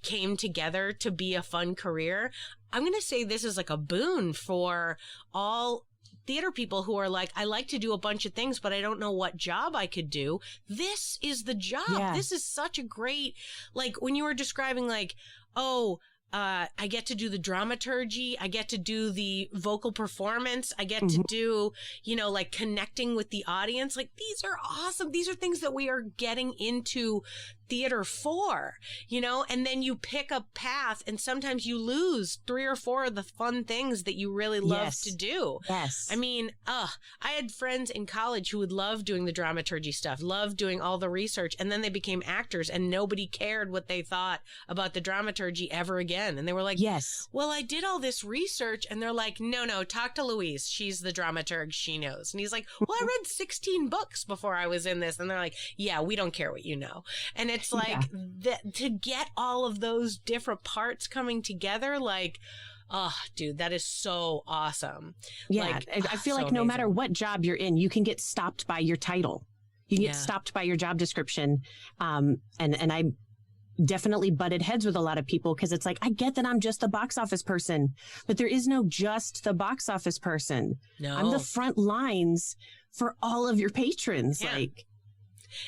came together to be a fun career. I'm going to say this is a boon for all theater people who are I like to do a bunch of things, but I don't know what job I could do. This is the job. Yeah. This is such a great, when you were describing oh, I get to do the dramaturgy. I get to do the vocal performance. I get to do, like connecting with the audience. Like, these are awesome. These are things that we are getting into theater for, and then you pick a path and sometimes you lose 3 or 4 of the fun things that you really love to do. Yes. I mean, I had friends in college who would love doing the dramaturgy stuff, love doing all the research, and then they became actors and nobody cared what they thought about the dramaturgy ever again. And they were like, yes, well, I did all this research. And they're like, no, talk to Louise. She's the dramaturg. She knows. And he's like, well, I read 16 books before I was in this. And they're like, yeah, we don't care what you know. And it's like to get all of those different parts coming together, like, oh, dude, that is so awesome. Yeah. Like, I feel so like no amazing. matter what job you're in, you can get stopped by your title. You can get stopped by your job description. And I definitely butted heads with a lot of people because it's like, I get that I'm just the box office person, but there is no just the box office person. No. I'm the front lines for all of your patrons. Yeah. Like,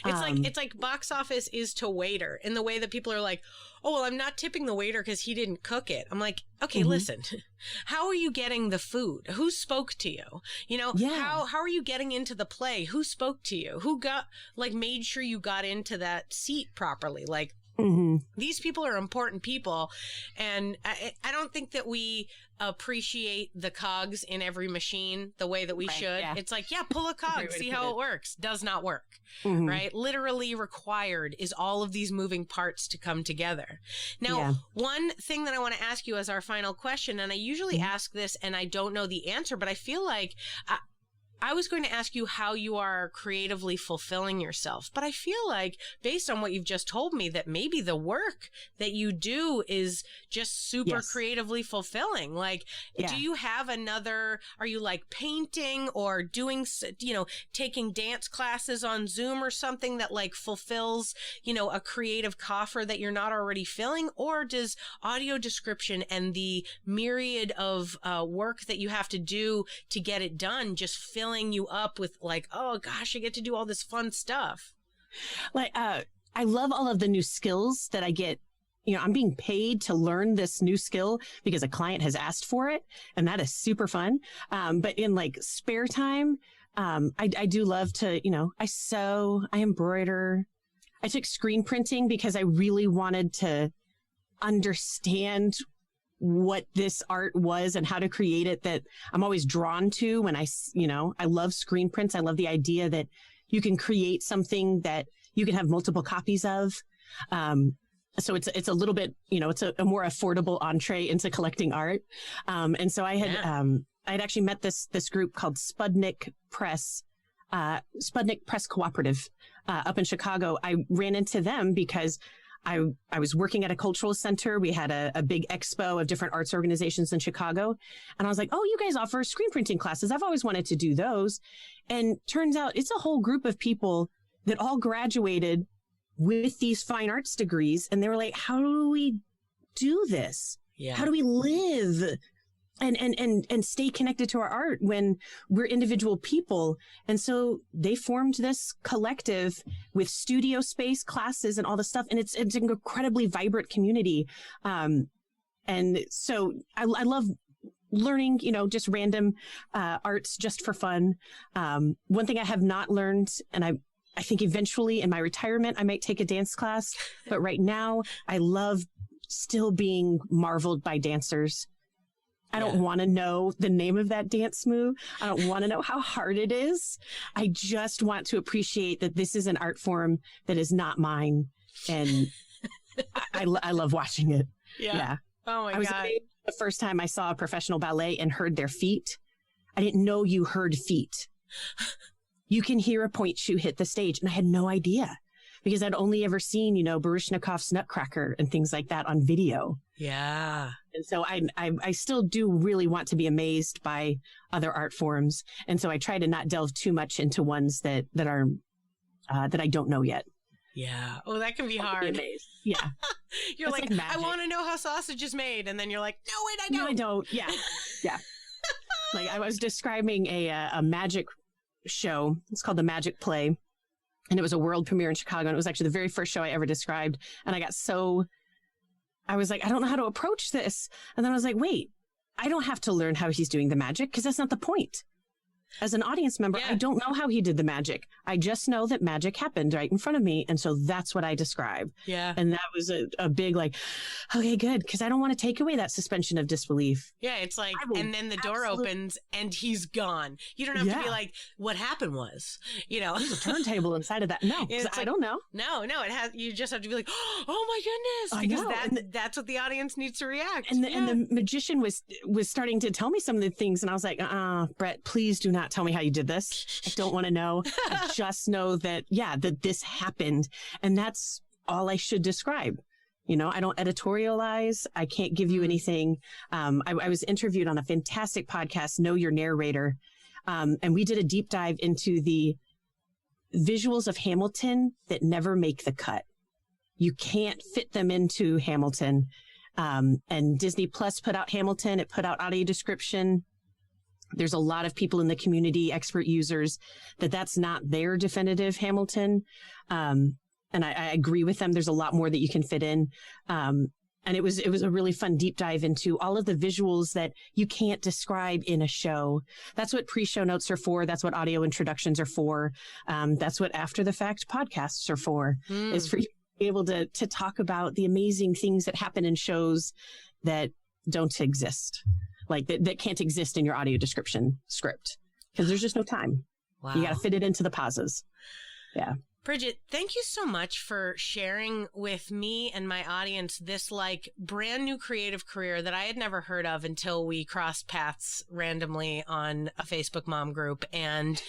it's like box office is to waiter in the way that people are like, oh, well, I'm not tipping the waiter because he didn't cook it. I'm like, okay, listen, how are you getting the food? Who spoke to you? How are you getting into the play? Who spoke to you? Who made sure you got into that seat properly? Like, these people are important people. And I don't think that we appreciate the cogs in every machine the way that we should. Yeah. It's like, pull a cog, see how it works. Does not work, right? Literally required is all of these moving parts to come together. Now, one thing that I want to ask you as our final question, and I usually ask this and I don't know the answer, but I feel like I was going to ask you how you are creatively fulfilling yourself, but I feel like based on what you've just told me that maybe the work that you do is just super creatively fulfilling. Like, do you have are you like painting or doing, taking dance classes on Zoom or something that like fulfills, a creative coffer that you're not already filling? Or does audio description and the myriad of work that you have to do to get it done just fill you up with like, oh gosh, I get to do all this fun stuff? Like, I love all of the new skills that I get. I'm being paid to learn this new skill because a client has asked for it. And that is super fun. But in like spare time, I do love to, I sew, I embroider. I took screen printing because I really wanted to understand what this art was and how to create it, that I'm always drawn to when I love screen prints. I love the idea that you can create something that you can have multiple copies of. So it's a little bit, it's a more affordable entree into collecting art. And so I had actually met this group called Spudnik Press Cooperative, up in Chicago. I ran into them because I was working at a cultural center. We had a big expo of different arts organizations in Chicago. And I was like, oh, you guys offer screen printing classes. I've always wanted to do those. And turns out it's a whole group of people that all graduated with these fine arts degrees. And they were like, how do we do this? Yeah. How do we live and stay connected to our art when we're individual people? And so they formed this collective with studio space, classes, and all this stuff. And it's an incredibly vibrant community. And so I love learning, just random arts just for fun. One thing I have not learned, and I think eventually in my retirement, I might take a dance class. But right now, I love still being marveled by dancers. I don't want to know the name of that dance move. I don't want to know how hard it is. I just want to appreciate that this is an art form that is not mine. And I love watching it. Yeah. Oh my God. I was amazed the first time I saw a professional ballet and heard their feet. I didn't know you heard feet. You can hear a point shoe hit the stage. And I had no idea because I'd only ever seen, Baryshnikov's Nutcracker and things like that on video. Yeah. And so I still do really want to be amazed by other art forms. And so I try to not delve too much into ones that are that I don't know yet. Yeah. Oh, that can be hard. Yeah. You're like I want to know how sausage is made. And then you're like, no, wait, I don't. No, I don't. Yeah. Yeah. Like I was describing a magic show. It's called The Magic Play. And it was a world premiere in Chicago. And it was actually the very first show I ever described. And I got so I was like, I don't know how to approach this. And then I was like, wait, I don't have to learn how he's doing the magic because that's not the point. As an audience member, I don't know how he did the magic. I just know that magic happened right in front of me. And so that's what I describe. Yeah. And that was a big like, okay, good. Because I don't want to take away that suspension of disbelief. Yeah, it's like, and then the door opens and he's gone. You don't have to be like, what happened was, you know. There's a turntable inside of that. No, I don't know. No, it has, you just have to be like, oh my goodness. Because that's what the audience needs to react. And the magician was starting to tell me some of the things. And I was like, Brett, please do not tell me how you did this. I don't want to know. I just know that, that this happened. And that's all I should describe. You know, I don't editorialize. I can't give you anything. I was interviewed on a fantastic podcast, Know Your Narrator. And we did a deep dive into the visuals of Hamilton that never make the cut. You can't fit them into Hamilton. And Disney Plus put out Hamilton. It put out audio description. There's a lot of people in the community, expert users, that's not their definitive Hamilton. And I agree with them. There's a lot more that you can fit in. And it was a really fun deep dive into all of the visuals that you can't describe in a show. That's what pre-show notes are for. That's what audio introductions are for. That's what after the fact podcasts are for, is for you to be able to talk about the amazing things that happen in shows that don't exist. Like that can't exist in your audio description script because there's just no time. Wow. You got to fit it into the pauses. Yeah. Bridget, thank you so much for sharing with me and my audience this like brand new creative career that I had never heard of until we crossed paths randomly on a Facebook mom group. And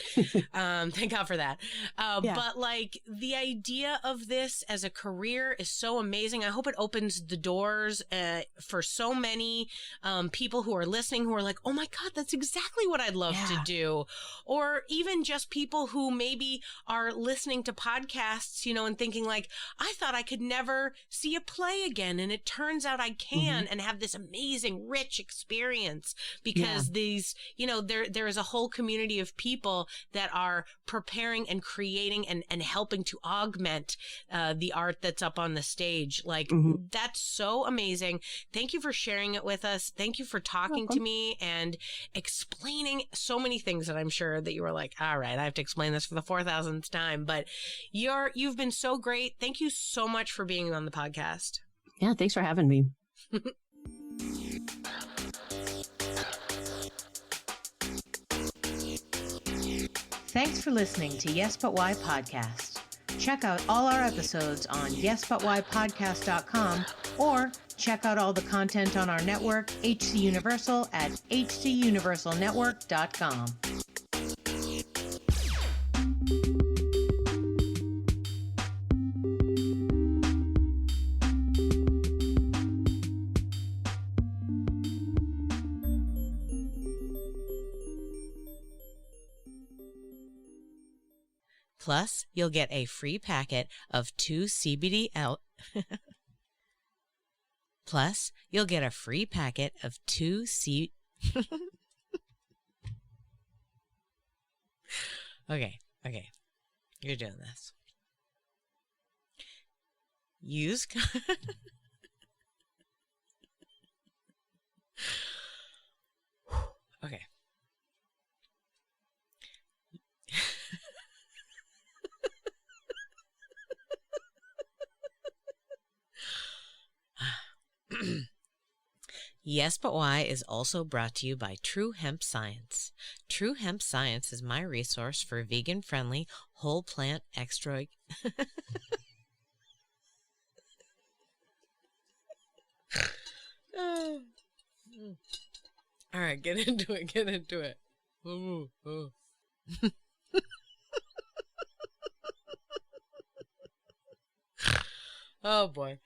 thank God for that. But like the idea of this as a career is so amazing. I hope it opens the doors for so many people who are listening who are like, oh my God, that's exactly what I'd love to do. Or even just people who maybe are listening to podcasts, you know, and thinking like, I thought I could never see a play again. And it turns out I can and have this amazing, rich experience because these, you know, there is a whole community of people that are preparing and creating and helping to augment the art that's up on the stage. Like, that's so amazing. Thank you for sharing it with us. Thank you for talking to me and explaining so many things that I'm sure that you were like, all right, I have to explain this for the 4,000th time, but you've been so great. Thank you so much for being on the podcast. Yeah, thanks for having me. Thanks for listening to Yes But Why podcast. Check out all our episodes on yesbutwhypodcast.com or check out all the content on our network, HC Universal, at hcuniversalnetwork.com. Plus, you'll get a free packet of 2 CBD Plus, you'll get a free packet of 2 Okay. You're doing this. Use Okay. Yes But Why is also brought to you by True Hemp Science. True Hemp Science is my resource for vegan-friendly, whole plant extra... All right, get into it. Ooh. Oh, boy.